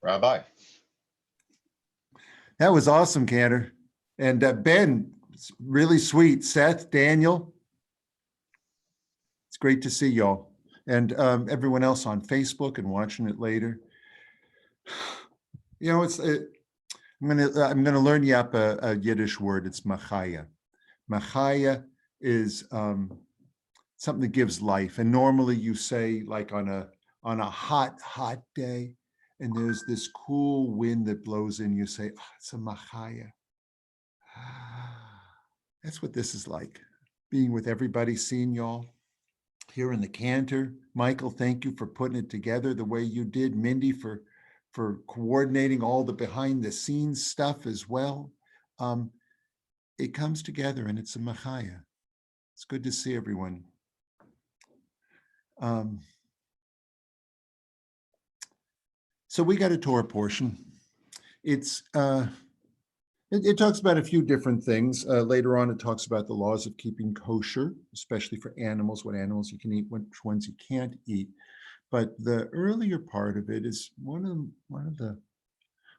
Rabbi. That was awesome, Cantor. And Ben, it's really sweet. Seth, Daniel, it's great to see y'all. And everyone else on Facebook and watching it later. You know, I'm gonna learn you up a Yiddish word. It's machaya. Machaya is something that gives life. And normally you say, like on a hot day, and there's this cool wind that blows in, you say, oh, it's a machaya. That's what this is like, being with everybody, seeing y'all here in the Cantor. Michael, thank you for putting it together the way you did. Mindy for coordinating all the behind the scenes stuff as well. It comes together and it's a machaya. It's good to see everyone. So we got a Torah portion. It talks about a few different things. Later on, it talks about the laws of keeping kosher, especially for animals, what animals you can eat, which ones you can't eat. But the earlier part of it is one of the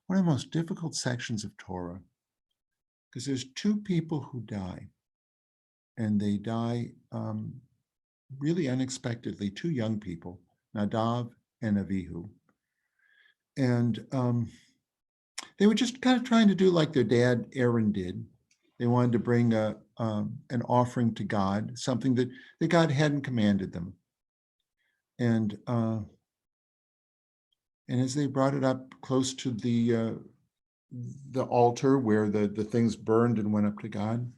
most difficult sections of Torah, because there's two people who die, and they die really unexpectedly. Two young people, Nadav and Avihu. And they were just kind of trying to do like their dad Aaron did. They wanted to bring an offering to God, something that God hadn't commanded them. And as they brought it up close to the altar where the things burned and went up to God,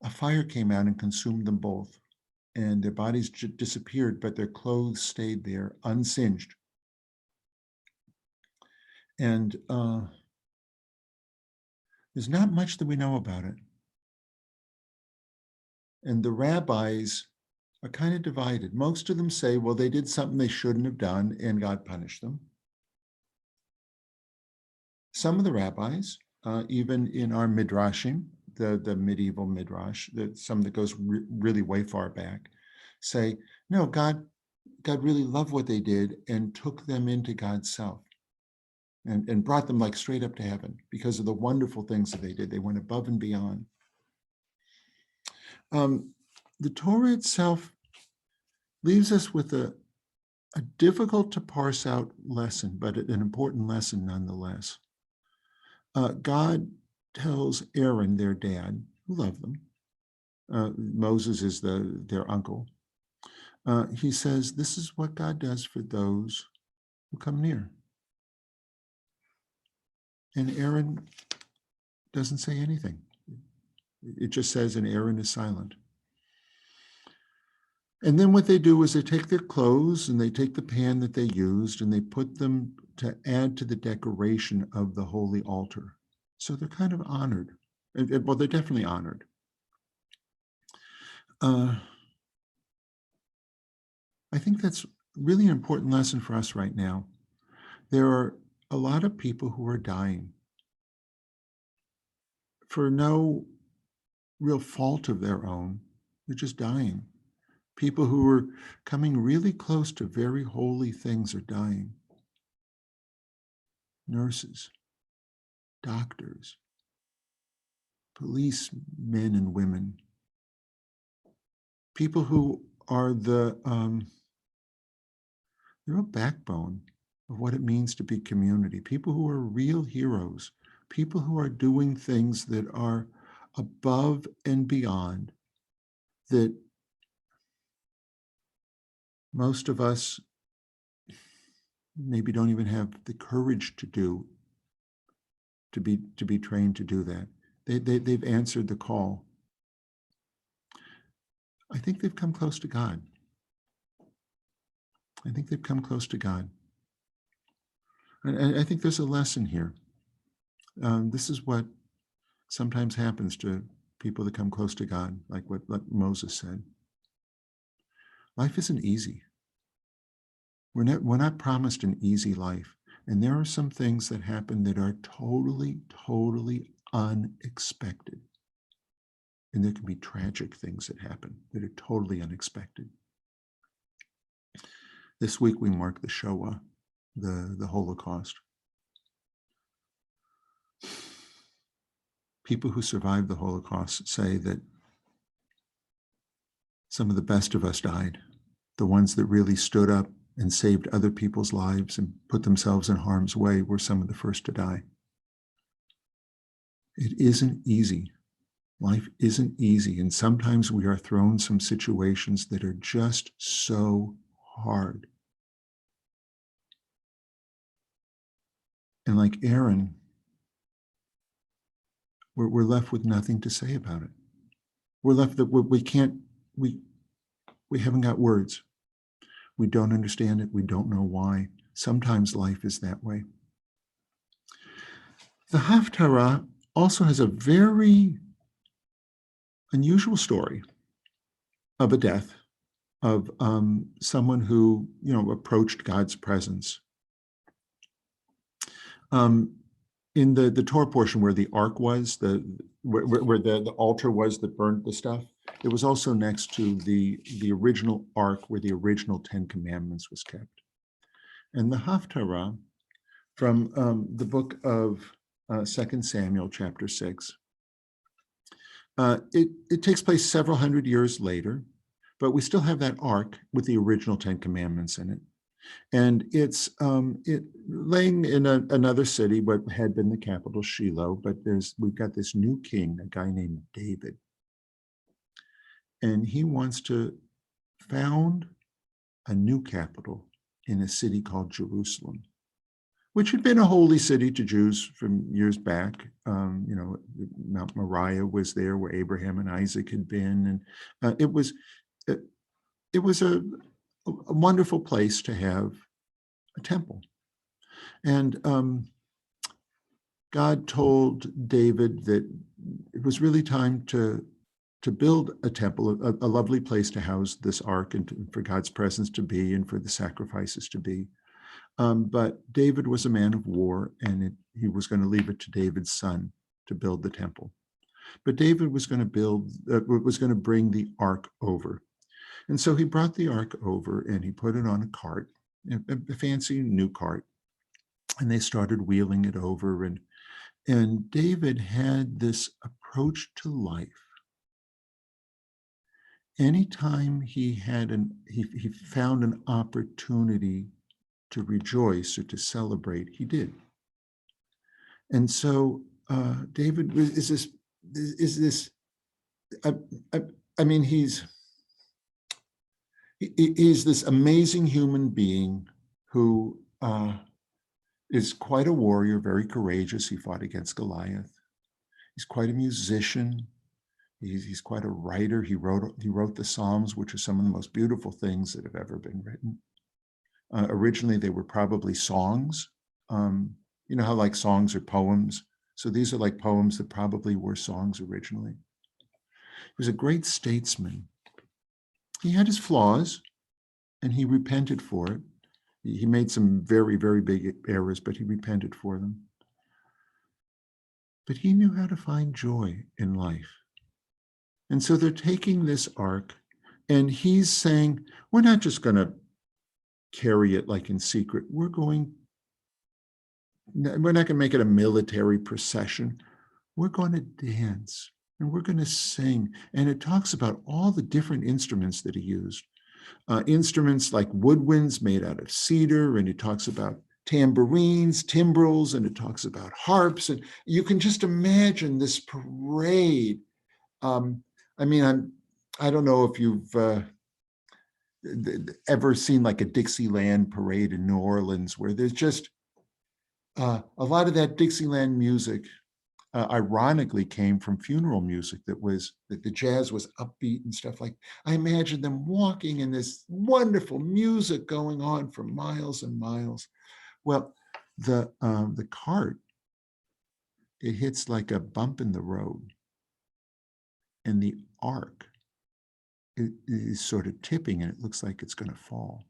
a fire came out and consumed them both. And their bodies disappeared, but their clothes stayed there unsinged. And there's not much that we know about it. And the rabbis are kind of divided. Most of them say, well, they did something they shouldn't have done and God punished them. Some of the rabbis, even in our midrashim, the medieval midrash, some that goes really way far back, say, no, God really loved what they did and took them into God's self. And brought them like straight up to heaven because of the wonderful things that they did. They went above and beyond. The Torah itself leaves us with a difficult to parse out lesson, but an important lesson nonetheless. God tells Aaron, their dad, who loved them, Moses is their uncle. He says, this is what God does for those who come near. And Aaron doesn't say anything. It just says, and Aaron is silent. And then what they do is they take their clothes and they take the pan that they used and they put them to add to the decoration of the holy altar. So they're kind of honored. Well, they're definitely honored. I think that's really an important lesson for us right now. There are a lot of people who are dying for no real fault of their own. They're just dying. People who are coming really close to very holy things are dying. Nurses, doctors, policemen and women, people who are the real backbone of what it means to be community, people who are real heroes, people who are doing things that are above and beyond, that most of us maybe don't even have the courage to do, to be trained to do that. They've answered the call. I think they've come close to God. I think they've come close to God. And I think there's a lesson here. This is what sometimes happens to people that come close to God, like what Moses said. Life isn't easy. We're not promised an easy life. And there are some things that happen that are totally, totally unexpected. And there can be tragic things that happen that are totally unexpected. This week we mark the Shoah. the Holocaust. People who survived the Holocaust say that some of the best of us died. The ones that really stood up and saved other people's lives and put themselves in harm's way were some of the first to die. It isn't easy. Life isn't easy. And sometimes we are thrown some situations that are just so hard. And like Aaron, we're left with nothing to say about it. We're left that we haven't got words. We don't understand it. We don't know why. Sometimes life is that way. The Haftarah also has a very unusual story of a death of someone who, approached God's presence. In the Torah portion where the ark was, where the altar was that burned the stuff, it was also next to the original ark where the original 10 Commandments was kept. And the Haftarah from the book of 2 Samuel chapter 6, it takes place several hundred years later, but we still have that ark with the original 10 Commandments in it. And it's laying in another city, what had been the capital, Shiloh, but we've got this new king, a guy named David. And he wants to found a new capital in a city called Jerusalem, which had been a holy city to Jews from years back. Mount Moriah was there where Abraham and Isaac had been. And it was a wonderful place to have a temple. And God told David that it was really time to build a temple, a lovely place to house this ark and for God's presence to be and for the sacrifices to be. But David was a man of war, and he was going to leave it to David's son to build the temple. But David was going to bring the ark over. And so he brought the ark over and he put it on a cart, a fancy new cart, and they started wheeling it over. And David had this approach to life. Anytime he found an opportunity to rejoice or to celebrate, he did. And so David is this. He's this amazing human being who is quite a warrior, very courageous. He fought against Goliath. He's quite a musician. He's quite a writer. He wrote the Psalms, which are some of the most beautiful things that have ever been written. Originally, they were probably songs. You know how like songs are poems? So these are like poems that probably were songs originally. He was a great statesman. He had his flaws, and he repented for it. He made some very, very big errors, but he repented for them. But he knew how to find joy in life. And so they're taking this ark, and he's saying, we're not just going to carry it like in secret. We're not going to make it a military procession. We're going to dance, and we're going to sing. And it talks about all the different instruments that he used. Instruments like woodwinds made out of cedar, and it talks about tambourines, timbrels, and it talks about harps. And you can just imagine this parade. I don't know if you've ever seen like a Dixieland parade in New Orleans, where there's just a lot of that Dixieland music ironically came from funeral music that the jazz was upbeat and stuff like. I imagine them walking in this wonderful music going on for miles and miles. Well, the cart, it hits like a bump in the road, and the ark is sort of tipping, and it looks like it's going to fall.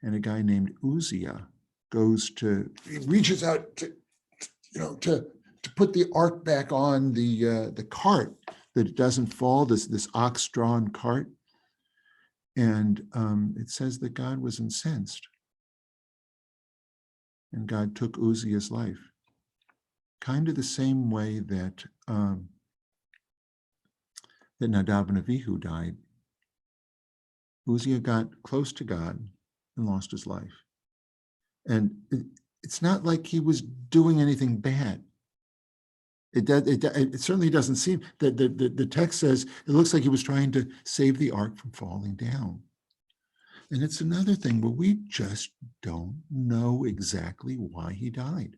And a guy named Uzziah reaches out to put the ark back on the cart, that it doesn't fall, this ox-drawn cart. And it says that God was incensed. and God took Uzziah's life. Kind of the same way that that Nadab and Abihu died. Uzziah got close to God and lost his life. And it's not like he was doing anything bad. It certainly doesn't seem that the text says it looks like he was trying to save the ark from falling down. And it's another thing where we just don't know exactly why he died.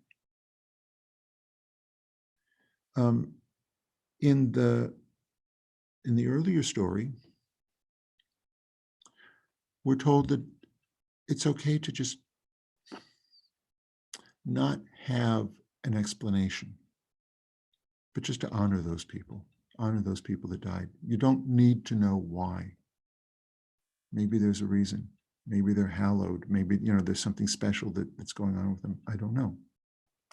In the earlier story, we're told that it's okay to just not have an explanation, but just to honor those people that died. You don't need to know why. Maybe there's a reason. Maybe they're hallowed. Maybe, there's something special that's going on with them. I don't know.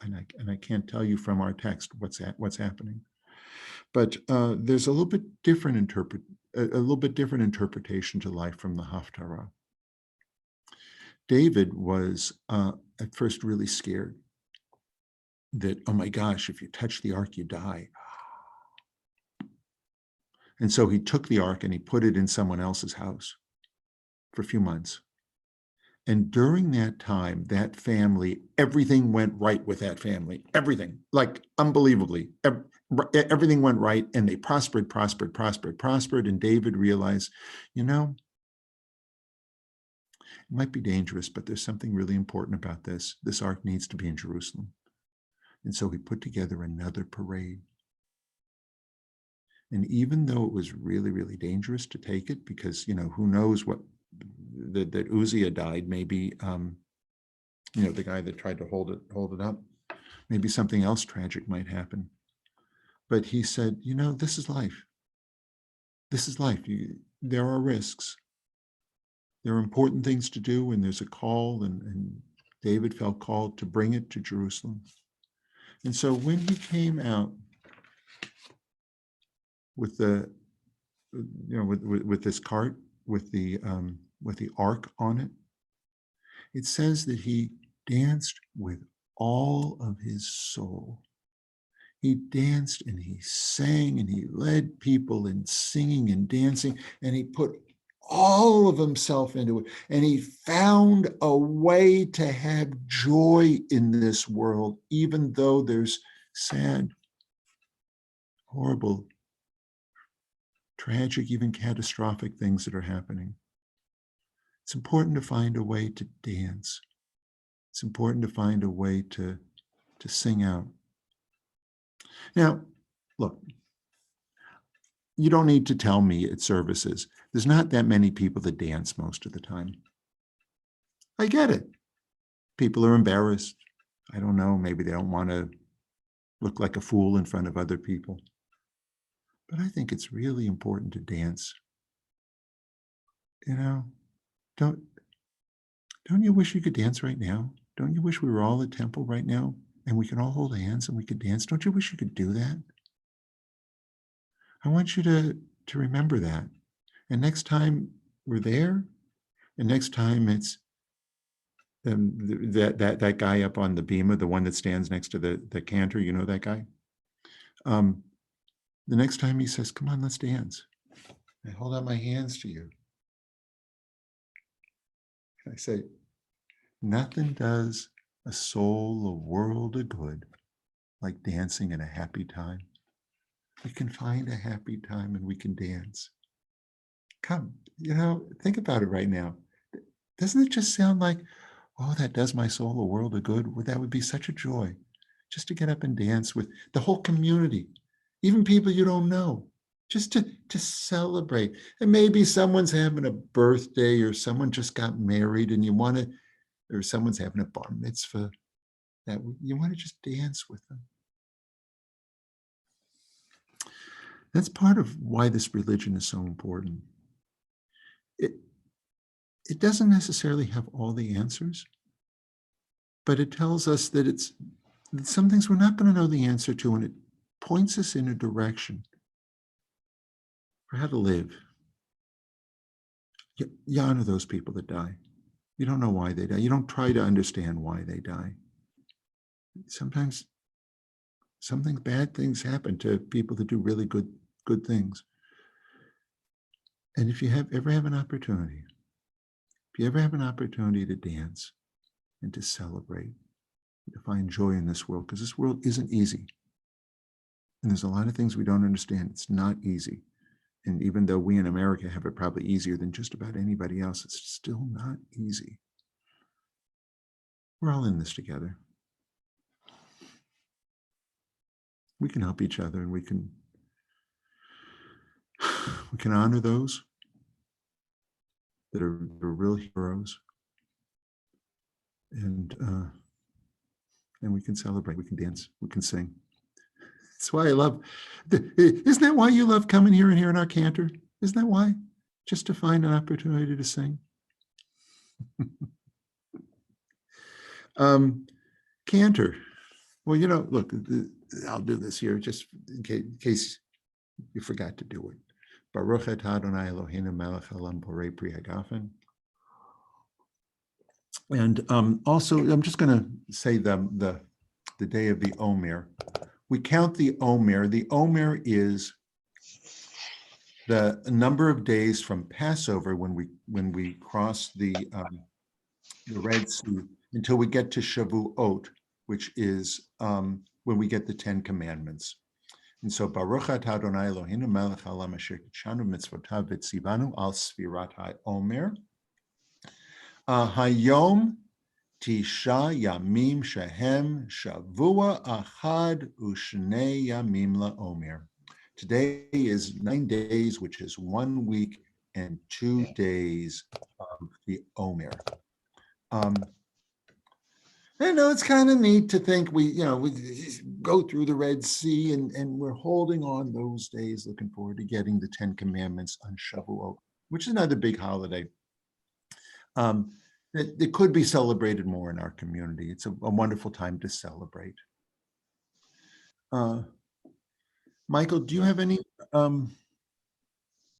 And I can't tell you from our text what's happening. But there's a little bit different interpretation to life from the Haftarah. David was at first really scared that, oh my gosh, if you touch the ark, you die. And so he took the ark and he put it in someone else's house for a few months. And during that time, that family, everything went right with that family. Everything, like unbelievably. Everything went right, and they prospered. And David realized, it might be dangerous, but there's something really important about this. This ark needs to be in Jerusalem. And so he put together another parade. And even though it was really, really dangerous to take it, because, who knows what, that Uzziah died, maybe, the guy that tried to hold it up, maybe something else tragic might happen. But he said, this is life. This is life. There are risks. There are important things to do, and there's a call, and David felt called to bring it to Jerusalem. And so when he came out with the, with this cart, with the ark on it, it says that he danced with all of his soul. He danced and he sang and he led people in singing and dancing, and he put all of himself into it. And he found a way to have joy in this world, even though there's sad, horrible, tragic, even catastrophic things that are happening. It's important to find a way to dance. It's important to find a way to sing out. Now, look, you don't need to tell me at services. There's not that many people that dance most of the time. I get it. People are embarrassed. I don't know, maybe they don't want to look like a fool in front of other people. But I think it's really important to dance. Don't you wish you could dance right now? Don't you wish we were all at temple right now and we could all hold hands and we could dance? Don't you wish you could do that? I want you to remember that. And next time we're there, and next time it's that guy up on the bema, the one that stands next to the cantor, that guy? The next time he says, come on, let's dance. I hold out my hands to you. I say, nothing does a soul a world of good like dancing in a happy time. We can find a happy time and we can dance. Come, think about it right now. Doesn't it just sound like, oh, that does my soul a world of good? Well, that would be such a joy just to get up and dance with the whole community, even people you don't know, just to celebrate. And maybe someone's having a birthday or someone just got married and or someone's having a bar mitzvah, that you want to just dance with them. That's part of why this religion is so important. It doesn't necessarily have all the answers, but it tells us that some things we're not going to know the answer to, and it points us in a direction for how to live. You honor those people that die. You don't know why they die. You don't try to understand why they die. sometimes bad things happen to people that do really good things. And if you ever have an opportunity, if you ever have an opportunity to dance and to celebrate, to find joy in this world, because this world isn't easy. And there's a lot of things we don't understand. It's not easy. And even though we in America have it probably easier than just about anybody else, it's still not easy. We're all in this together. We can help each other, and we can honor those that are real heroes, and we can celebrate. We can dance. We can sing. That's why I love. Isn't that why you love coming here and hearing our cantor? Isn't that why? Just to find an opportunity to sing. Cantor. Well, look, I'll do this here just in case you forgot to do it. Baruch atah Adonai Eloheinu melech haolam borei pri hagafen. And also, I'm just going to say the day of the Omer. We count the Omer. The Omer is the number of days from Passover when we cross the Red Sea until we get to Shavuot, which is when we get the 10 Commandments. And so Baruch atah Adonai Eloheinu melech haolam asher kitshanu mitzvotav v'tzivanu al sfirat ha'omer. Hayom Tisha Yamim Shehem Shavua Achad U'Shnei Yamim LaOmer. Today is 9 days, which is 1 week and 2 days of the Omer. I know it's kind of neat to think we go through the Red Sea and we're holding on those days, looking forward to getting the 10 Commandments on Shavuot, which is another big holiday. It could be celebrated more in our community. It's a wonderful time to celebrate. Michael, do you have any